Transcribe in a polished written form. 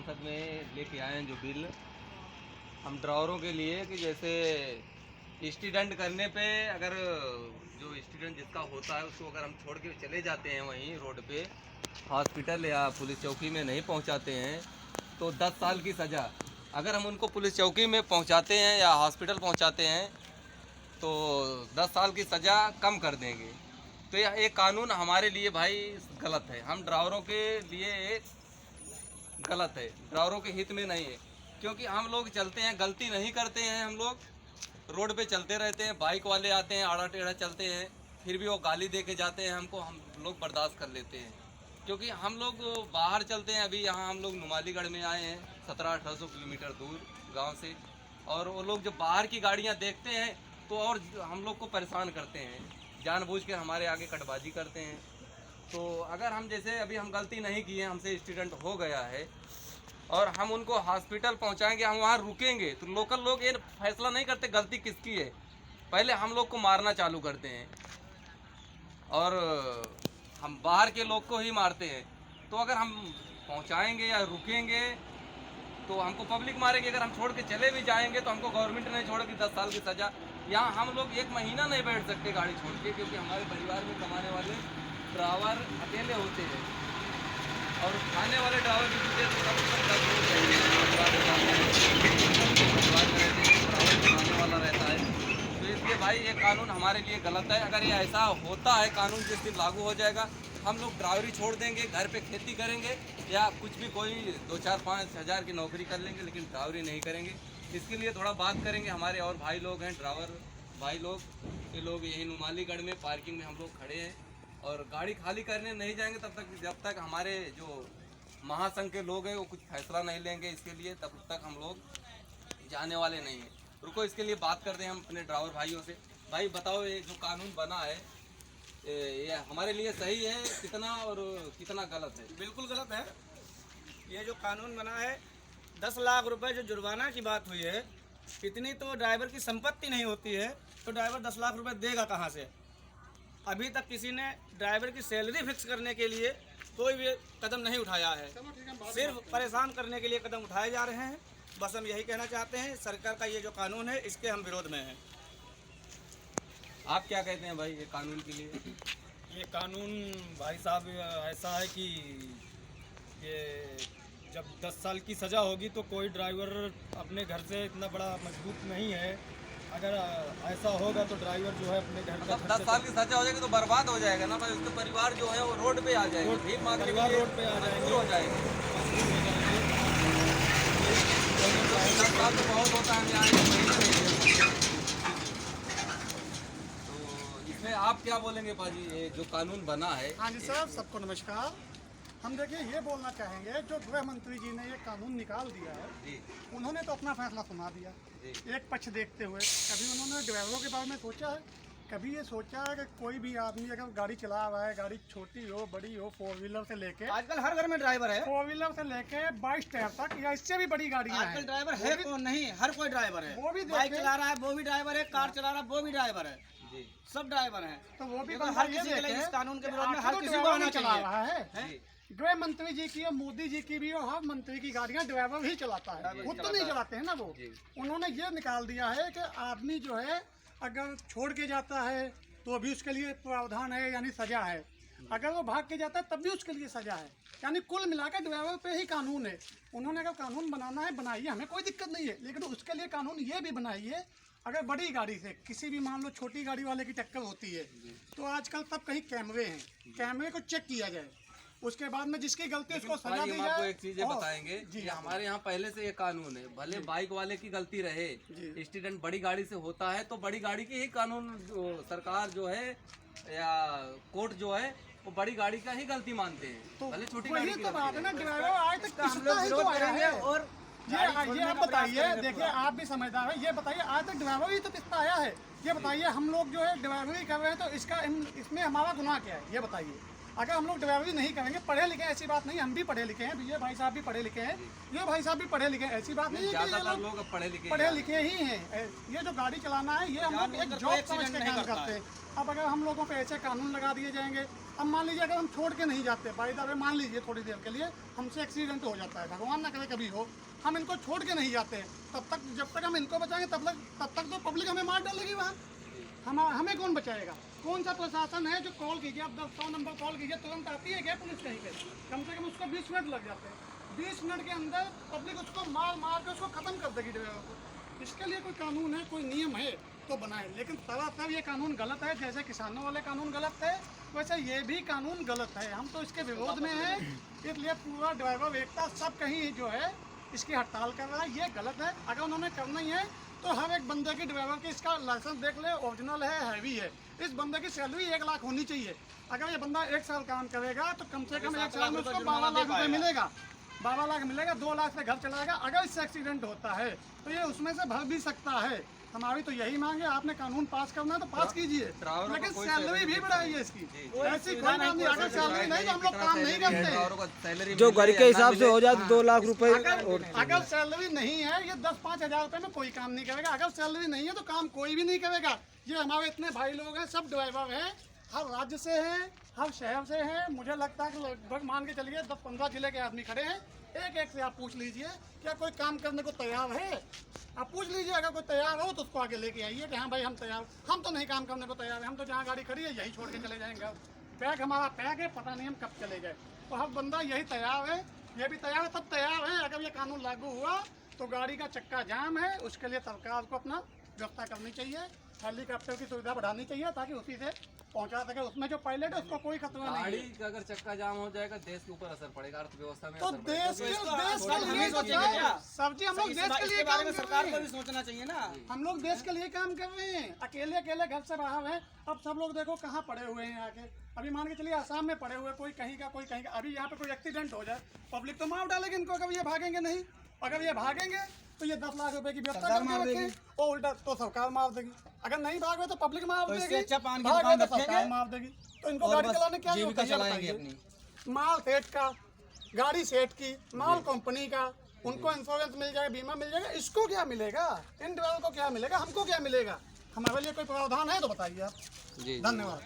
संसद में लेके आए हैं जो बिल हम ड्राइवरों के लिए कि जैसे एक्सीडेंट करने पे अगर जो एक्सीडेंट जिसका होता है उसको अगर हम छोड़ के चले जाते हैं वहीं रोड पे हॉस्पिटल या पुलिस चौकी में नहीं पहुंचाते हैं तो 10 साल की सज़ा। अगर हम उनको पुलिस चौकी में पहुंचाते हैं या हॉस्पिटल पहुंचाते हैं तो 10 साल की सज़ा कम कर देंगे। तो यह एक कानून हमारे लिए भाई गलत है, हम ड्राइवरों के लिए गलत है, ड्राइवरों के हित में नहीं है। क्योंकि हम लोग चलते हैं, गलती नहीं करते हैं, हम लोग रोड पे चलते रहते हैं, बाइक वाले आते हैं आड़ा टेढ़ा चलते हैं, फिर भी वो गाली दे के जाते हैं हमको, हम लोग बर्दाश्त कर लेते हैं। क्योंकि हम लोग बाहर चलते हैं, अभी यहाँ हम लोग नुमालीगढ़ में आए हैं 1700-1800 किलोमीटर दूर गांव से, और वो लोग जब बाहर की गाड़ियाँ देखते हैं तो और हम लोग को परेशान करते हैं, जानबूझ के हमारे आगे कटबाजी करते हैं। तो अगर हम जैसे अभी हम गलती नहीं की है, हमसे एक्सीडेंट हो गया है और हम उनको हॉस्पिटल पहुंचाएंगे, हम वहाँ रुकेंगे तो लोकल लोग ये फैसला नहीं करते गलती किसकी है, पहले हम लोग को मारना चालू करते हैं और हम बाहर के लोग को ही मारते हैं। तो अगर हम पहुंचाएंगे या रुकेंगे तो हमको पब्लिक मारेगी, अगर हम छोड़ के चले भी जाएंगे तो हमको गवर्नमेंट नहीं छोड़ेगी 10 साल की सज़ा। यहाँ हम लोग 1 महीना नहीं बैठ सकते गाड़ी छोड़ के, क्योंकि हमारे परिवार में कमाने वाले ड्राइवर अकेले होते हैं और खाने वाले ड्राइवर भी दूसरे खाने वाला रहता है। तो इसलिए भाई ये कानून हमारे लिए गलत है। अगर ये ऐसा होता है कानून जिस दिन लागू हो जाएगा, हम लोग ड्राइवरी छोड़ देंगे, घर पे खेती करेंगे या कुछ भी कोई 2-4-5 हज़ार की नौकरी कर लेंगे, लेकिन ड्राइवरी नहीं करेंगे। इसके लिए थोड़ा बात करेंगे, हमारे और भाई लोग हैं ड्राइवर भाई लोग, ये लोग यही नुमालीगढ़ में पार्किंग में हम लोग खड़े हैं और गाड़ी खाली करने नहीं जाएंगे तब तक, जब तक हमारे जो महासंघ के लोग हैं वो कुछ फैसला नहीं लेंगे इसके लिए, तब तक हम लोग जाने वाले नहीं हैं। रुको, इसके लिए बात करते हैं हम अपने ड्राइवर भाइयों से। भाई बताओ, ये जो कानून बना है ये हमारे लिए सही है कितना और कितना गलत है? बिल्कुल गलत है। ये जो कानून बना है 10 लाख रुपए जो जुर्माना की बात हुई है, इतनी तो ड्राइवर की संपत्ति नहीं होती है, तो ड्राइवर 10 लाख रुपए देगा कहाँ से? अभी तक किसी ने ड्राइवर की सैलरी फिक्स करने के लिए कोई भी कदम नहीं उठाया है, सिर्फ परेशान करने के लिए कदम उठाए जा रहे हैं। बस हम यही कहना चाहते हैं, सरकार का ये जो कानून है इसके हम विरोध में हैं। आप क्या कहते हैं भाई ये कानून के लिए? ये कानून भाई साहब ऐसा है कि ये जब 10 साल की सज़ा होगी तो कोई ड्राइवर अपने घर से इतना बड़ा मजबूत नहीं है। अगर ऐसा होगा तो ड्राइवर जो है अपने घर का मतलब 10 साल की सजा हो जाएगी तो बर्बाद हो जाएगा ना भाई, उसके परिवार जो है वो रोड पे आ जाएगा, भीख मांगने के लिए रोड पे आ जाएंगे, हो जाएगा। 10 साल तो बहुत होता है यहाँ। तो इसमें आप क्या बोलेंगे बाजी, ये जो कानून बना है? हाँ जी सर, सबको नमस्कार। हम देखिए ये बोलना चाहेंगे, जो गृह मंत्री जी ने ये कानून निकाल दिया है जी, उन्होंने तो अपना फैसला सुना दिया जी। एक पक्ष देखते हुए। कभी उन्होंने ड्राइवरों के बारे में सोचा है? कभी ये सोचा है कि कोई भी आदमी अगर गाड़ी चला रहा है, गाड़ी छोटी हो बड़ी हो, 4 व्हीलर से लेके आजकल हर घर में ड्राइवर है, 4 व्हीलर से लेके 22 टायर तक या इससे भी बड़ी गाड़ियाँ आजकल हैं। ड्राइवर है कौन नहीं, हर कोई ड्राइवर है। वो भी बाइक देखें। चला रहा है वो भी ड्राइवर है, कार चला रहा है वो भी ड्राइवर है, जी, सब ड्राइवर हैं। तो वो भी देखो, बंदा हर ये किसी के लिए देखे इस कानून के कि विरोध में आखिर हर तो किसी को ड्राइवर आना ही चला चाहिए। रहा है। जी। गृह मंत्री जी की और मोदी जी की भी और हर मंत्री की गाड़ियां ड्राइवर ही चलाता है, ड्राइवर खुद तो चलाता नहीं है। चलाते हैं ना वो। जी। उन्होंने ये निकाल दिया है कि आदमी जो है अगर छोड़ के जाता है तो भी उसके लिए प्रावधान है, यानी सजा है। अगर वो भाग के जाता है तब भी उसके लिए सजा है, यानी कुल मिलाकर ड्राइवर पे ही कानून है। उन्होंने अगर कानून बनाना है बनाइए, हमें कोई दिक्कत नहीं है, लेकिन उसके लिए कानून ये भी बनाइए अगर बड़ी गाड़ी से किसी भी मान लो छोटी गाड़ी वाले की टक्कर होती है तो आजकल तब कहीं कैमरे हैं, कैमरे को चेक किया जाए, उसके बाद में जिसकी गलती है उसको सजा भाई दी हम आपको जाए। एक चीज ये और- बताएंगे जी कि हमारे यहाँ पहले से ये कानून है, भले बाइक वाले की गलती रहे, जी। एक्सीडेंट बड़ी गाड़ी से होता है तो बड़ी गाड़ी की ही कानून जो सरकार जो है या कोर्ट जो है वो बड़ी गाड़ी का ही गलती मानते हैं, तो भले छोटी गाड़ी वही की तो बात है ना, गलती ड्राइवर आज तक हम लोग पिसता ही तो विरोध आया करेंगे है। और ये आप बताइए, देखिए आप भी समझदार हैं, ये बताइए आज तक ड्राइवर ही तो पिसता आया है। ये बताइए हम लोग जो है ड्राइवरी कर रहे हैं तो इसमें हमारा गुनाह क्या है, ये बताइए। अगर हम लोग ड्राइवरी नहीं करेंगे, पढ़े लिखे ऐसी बात नहीं, हम भी पढ़े लिखे हैं, ये भाई साहब भी पढ़े लिखे हैं, ये भाई साहब भी पढ़े लिखे हैं, ऐसी बात नहीं है कि ये ज्यादातर लोग लोग अब पढ़े लिखे ही हैं। ये जो गाड़ी चलाना है ये हम लोग एक जॉब समझ के काम करते हैं। अब अगर हम लोगों पे ऐसे कानून लगा दिए जाएंगे अब मान लीजिए अगर हम छोड़ के नहीं जाते, बाई द वे मान लीजिए थोड़ी देर के लिए हमसे एक्सीडेंट हो जाता है, भगवान ना करे कभी हो, हम इनको छोड़ के नहीं जाते, तब तक जब तक हम इनको बचाएंगे तब तक तो पब्लिक हमें मार डालेगी वहाँ। हमें कौन बचाएगा? कौन सा प्रशासन है जो कॉल कीजिए, आप 100 नंबर कॉल कीजिए, तुरंत आती है क्या पुलिस कहीं पे? कम से कम उसको 20 मिनट लग जाते हैं। 20 मिनट के अंदर पब्लिक उसको मार के उसको ख़त्म कर देगी ड्राइवर को। इसके लिए कोई कानून है, कोई नियम है तो बनाए, लेकिन सरासर ये कानून गलत है। जैसे किसानों वाले कानून गलत है, वैसे ये भी कानून गलत है। हम तो इसके विरोध में हैं, इसलिए पूरा ड्राइवर एकता सब कहीं जो है इसकी हड़ताल कर रहा है। ये गलत है। अगर उन्होंने करना ही है तो हर एक बंदे की ड्राइवर की इसका लाइसेंस देख ले, ओरिजिनल है, हैवी है। इस बंदे की सैलरी 1 लाख होनी चाहिए। अगर ये बंदा 1 साल काम करेगा तो कम से कम 1 साल में उसको 12 लाख रुपये मिलेगा। 12 लाख मिलेगा, 2 लाख से घर चलाएगा। अगर इससे एक्सीडेंट होता है तो ये उसमें से भर भी सकता है। हमारी तो यही मांग है, आपने कानून पास करना है तो पास कीजिए, लेकिन सैलरी भी बढ़ाइए इसकी। ऐसी कोई काम नहीं, अगर सैलरी नहीं तो हम लोग काम नहीं करते। जो घर के हिसाब से हो जाए 2 लाख रुपए। अगर सैलरी नहीं है, ये 10-5 हज़ार रुपये में कोई काम नहीं करेगा। अगर सैलरी नहीं है तो काम कोई भी नहीं करेगा। ये हमारे इतने भाई लोग हैं, सब ड्राइवर हैं, हर राज्य से हैं, हर शहर से हैं। मुझे लगता है कि लगभग मान के चलिए 10-15 जिले के आदमी खड़े हैं। एक से आप पूछ लीजिए क्या कोई काम करने को तैयार है। आप पूछ लीजिए, अगर कोई तैयार हो तो उसको आगे लेके आइए कि हाँ भाई हम तैयार। हम तो नहीं काम करने को तैयार हैं, हम तो जहाँ गाड़ी खड़ी है यही छोड़ के चले जाएंगे। पैक हमारा पैक है, पता नहीं हम कब चले गए। तो हर बंदा यही तैयार है, ये भी तैयार है, सब तैयार है। अगर ये कानून लागू हुआ तो गाड़ी का चक्का जाम है, उसके लिए सरकार को अपना व्यवस्था करनी चाहिए। हेलीकॉप्टर की सुविधा बढ़ानी चाहिए ताकि उसी से पहुंचा सके। उसमें जो पायलट है उसको कोई खतरा नहीं है। गाड़ी का अगर चक्का जाम हो जाएगा देश के ऊपर असर पड़ेगा, अर्थव्यवस्था में तो असर पड़ेगा। देश के लिए सब्जी हम लोग देश के लिए बारे काम में कर सरकार रहे को भी हैं। सोचना चाहिए ना। हम लोग देश के लिए काम कर रहे हैं। अकेले घर से बाहर हैं। अब सब लोग देखो कहाँ पड़े हुए हैं आके। अभी मान के चलिए आसाम में पड़े हुए, कोई कहीं का कोई कहीं का। अभी यहाँ पे कोई एक्सीडेंट हो जाए, पब्लिक तो मार डालेगी इनको अगर ये भागेंगे नहीं। अगर ये भागेंगे तो ये 10 लाख रुपए की व्यवस्था करके रखें, और उल्टा तो सरकार मार देगी। अगर नहीं भागे तो पब्लिक मार देगी, अच्छा पान की भागे दुकान तो सरकार मार देगी। तो इनको गाड़ी चलाने क्या जीविका जरूरत है चलाएंगे बताइए? अपनी। माल सेठ का, गाड़ी सेठ की, माल कंपनी का, उनको इंश्योरेंस मिल जाएगा, बीमा मिल जाएगा। इसको क्या मिलेगा? इन ड्राइवर को क्या मिलेगा? हमको क्या मिलेगा? हमारे लिए कोई प्रावधान है तो बताइए आप। जी धन्यवाद।